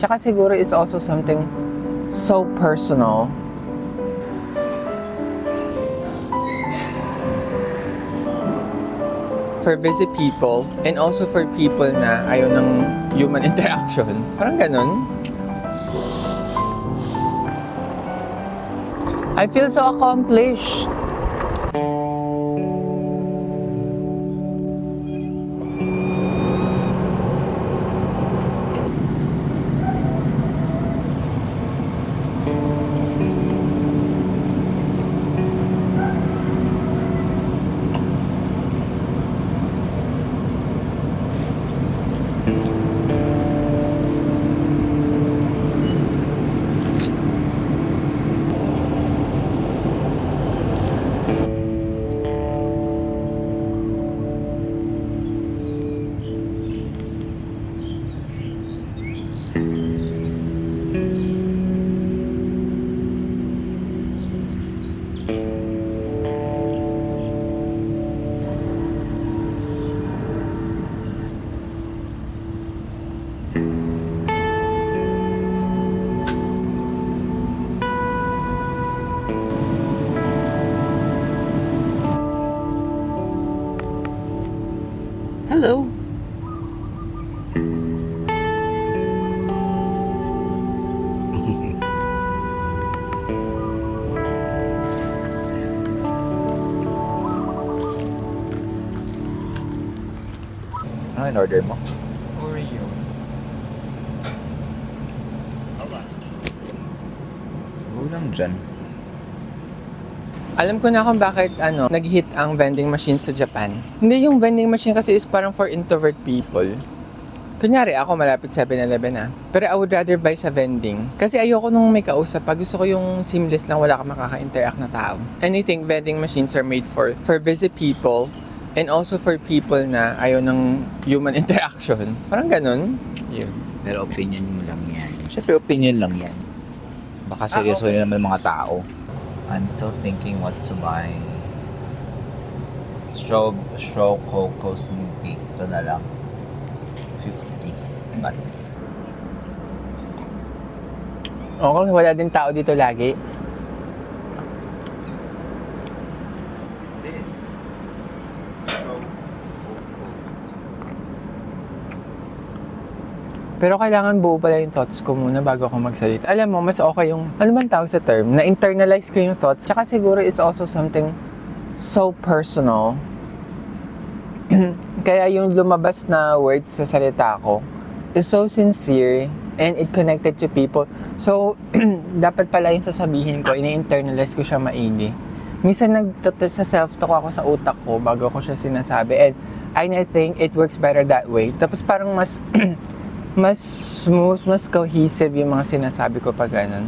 Tsaka siguro it's also something so personal. For busy people and also for people na ayaw ng human interaction. Parang ganun. I feel so accomplished. Hello. Ano in order mo? Oreo. Ulang dyan. Alam ko na kung bakit nag-hit ang vending machine sa Japan. Hindi, yung vending machine kasi is parang for introvert people. Kunyari ako malapit 7-Eleven pero I would rather buy sa vending. Kasi ayoko nung may kausap pa. Gusto ko yung seamless lang, wala ka makaka-interact na tao. And I think vending machines are made for busy people and also for people na ayaw ng human interaction. Parang ganun. Yun. Pero opinion mo lang yan. Siyempre opinion lang yan. Baka seryoso okay. naman mga tao. I'm still thinking what to buy. Straw Coco smoothie. Ito na lang. 50. But Okay, wala din tao dito lagi. Pero kailangan buo pala yung thoughts ko muna bago ako magsalita. Alam mo, mas okay yung, ano bang tawag sa term? Na-internalize ko yung thoughts. Tsaka siguro it's also something so personal. Kaya yung lumabas na words sa salita ko is so sincere and it connected to people. So, dapat pala yung sasabihin ko, ini-internalize ko siya maigi. Minsan sa self-talk ako sa utak ko bago ko siya sinasabi. And I think it works better that way. Tapos parang mas mas smooth, mas cohesive yung mga sinasabi ko pag ganun.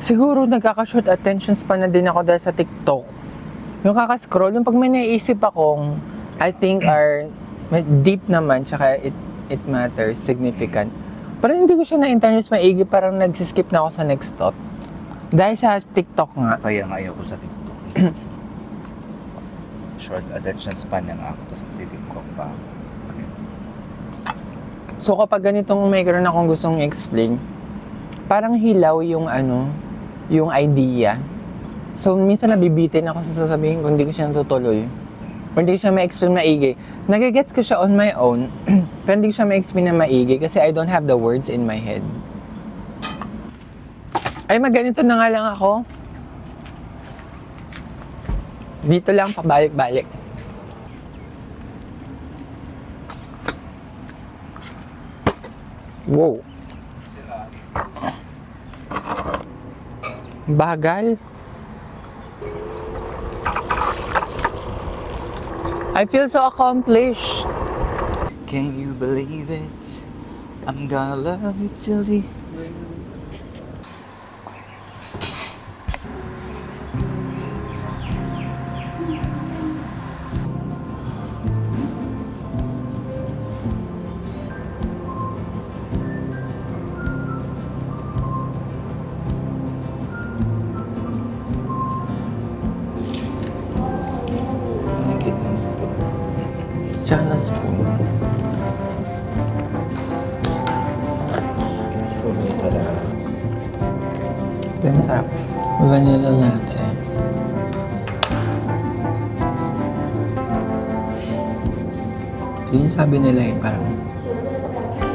Siguro nagkaka-short attention span na din ako dahil sa TikTok. Yung kaka-scroll, yung pag may naiisip akong I think are deep naman, tsaka it matters, significant. Pero hindi ko siya na-interest maigi, parang nagsiskip na ako sa next stop. Dahil sa TikTok nga. kaya nga ayoko sa TikTok. Short attention span lang ako. Tapos TikTok pa. So kapag ganitong mayroon akong gustong explain, parang hilaw yung yung idea. So minsan nabibitin ako sa sasabihin kung hindi ko siya natutuloy. Or hindi ko siya ma-explain maigi. Nagigets ko siya on my own, pero hindi ko siya ma-explain na maigi kasi I don't have the words in my head. Ay, maganito na nga lang ako. Dito lang, pabalik-balik. Wow. Bagal. I feel so accomplished. Can you believe it? I'm gonna love you till the Jana spoon. Hindi talaga. Pero masarap. Vanilla latte. Yun yung sabi nila eh, parang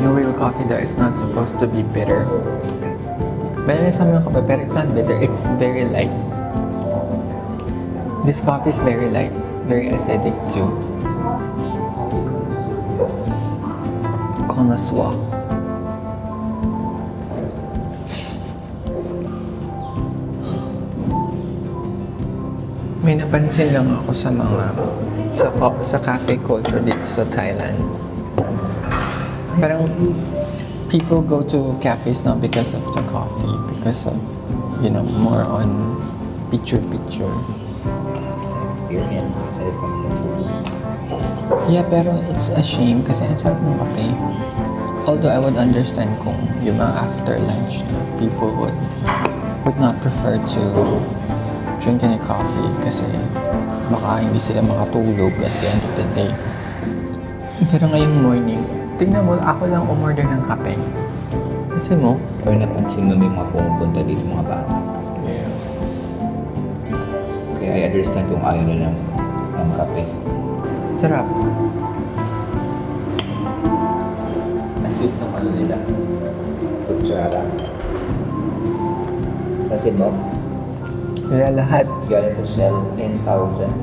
yung real coffee daw is not supposed to be bitter. Meron sa mga kape, pero it's not bitter. It's very light. This coffee is very light. Very acidic too. Connoisseur. May napansin lang ako sa mga sa cafe culture dito sa Thailand. Parang people go to cafes not because of the coffee, because of, you know, more on picture. It's an experience aside from the food. Yeah, pero it's a shame kasi ang sarap ng kape. Although I would understand kung yung mga after lunch na people would not prefer to drink any coffee kasi baka hindi sila makatulog at the end of the day. Pero ngayong morning, tingnan mo, ako lang umorder ng kape. Kasi mo, Pero napansin mo may mga pumupunta dito mga bata. Kaya I understand kung ayaw nila ng kape. sarap. Ang cute ng ano nila. Kutsara. Pansin mo? Kaya lahat. Galing sa shell, and tawag dyan.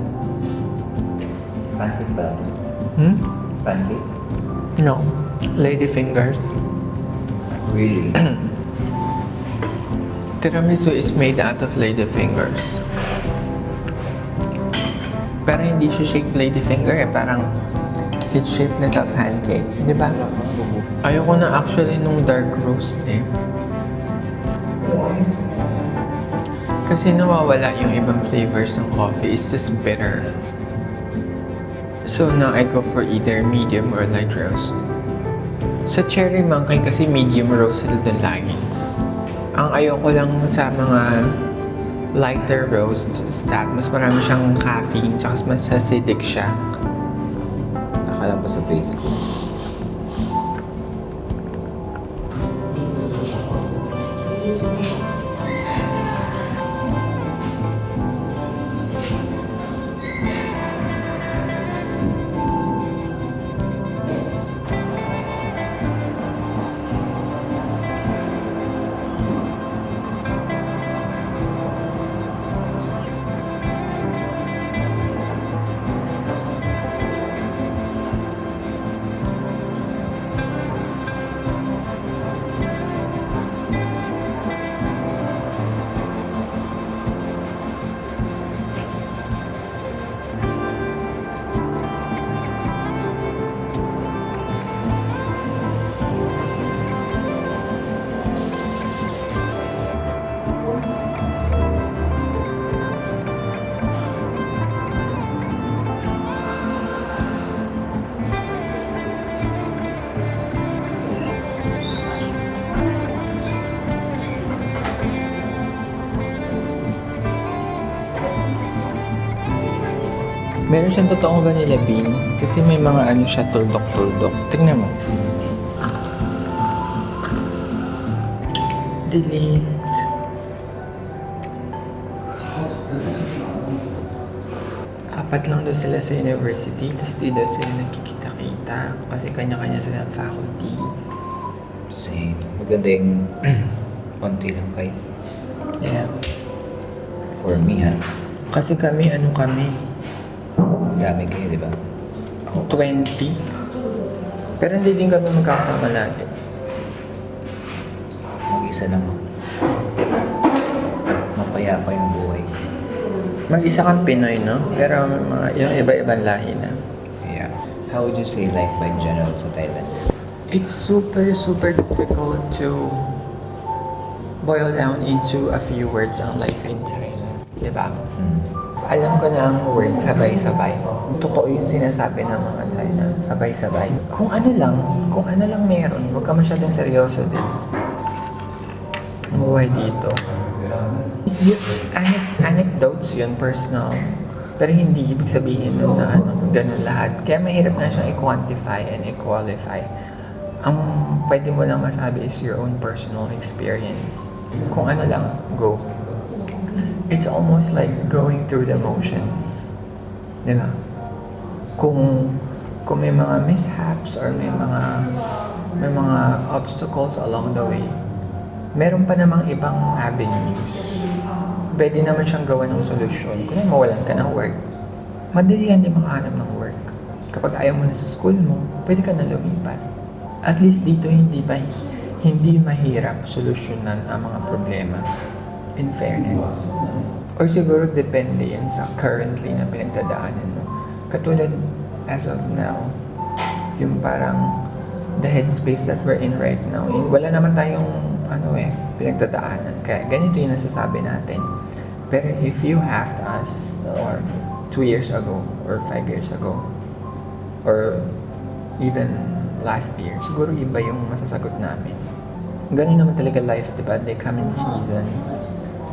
Pancake ba? Hmm? Pancake? No. Lady fingers. Really? Tiramisu is made out of lady fingers. Pero hindi siya shaped lady finger eh. Parang it's shaped like a pancake. Di ba? Ayoko na actually nung dark roast eh. Kasi nawawala yung ibang flavors ng coffee. It's just bitter. So now I go for either medium or light roast. Sa cherry monkey kasi medium roast sila dun lagi. Ang ayoko lang sa mga lighter roasts is that mas marami siyang caffeine tsaka mas acidic siya. Akala pa sa Facebook. Meron siyang totoong vanilla bean kasi may mga ano siya tuldok-tuldok. Tingnan mo. Delete. Apat lang daw sila sa university, tapos di daw sila nagkikita-kita kasi kanya-kanya sila ang faculty. Same. Maganda yung konti lang kahit Yeah. for me ha. Kasi kami, ano kami, Dami kayo, di ba? Ako 20. Pero hindi din kami magkakasama lagi. mag-isa lang ako. At mapayapa yung buhay ko. Mag-isa kang Pinoy, no? Pero mga yung iba-ibang lahi na. Yeah. How would you say life by general sa Thailand? It's super, super difficult to boil down into a few words ang life in Thailand. Diba? Alam ko na ang word sabay-sabay. Totoo yung sinasabi ng mga China, sabay-sabay. Kung ano lang meron, huwag ka masyadong seryoso din. Buhay dito. Anecdotes yun, personal. Pero hindi ibig sabihin nun na ganun lahat. Kaya mahirap na siyang i-quantify and i-qualify. ang pwede mo lang masabi is your own personal experience. Kung ano lang, go. It's almost like going through the motions. Diba? Kung may mga mishaps or may mga obstacles along the way, meron pa namang ibang avenues. Pwede naman siyang gawa ng solusyon. Kung mawalan ka ng work, madali yan din makahanap ng work. Kapag ayaw mo na sa school mo, pwede ka na lumipat. At least dito hindi mahirap solusyonan ang mga problema. In fairness. Or siguro depende yan sa currently na pinagdadaanan mo. Katulad as of now, yung parang the headspace that we're in right now, wala naman tayong pinagdadaanan. Kaya ganito yung nasasabi natin. Pero if you asked us, or 2 years ago, or 5 years ago, or even last year, siguro iba yung masasagot namin. Ganun naman talaga life, diba? They come in seasons.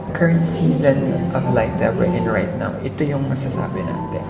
Current season of life that we're in right now, ito yung masasabi natin.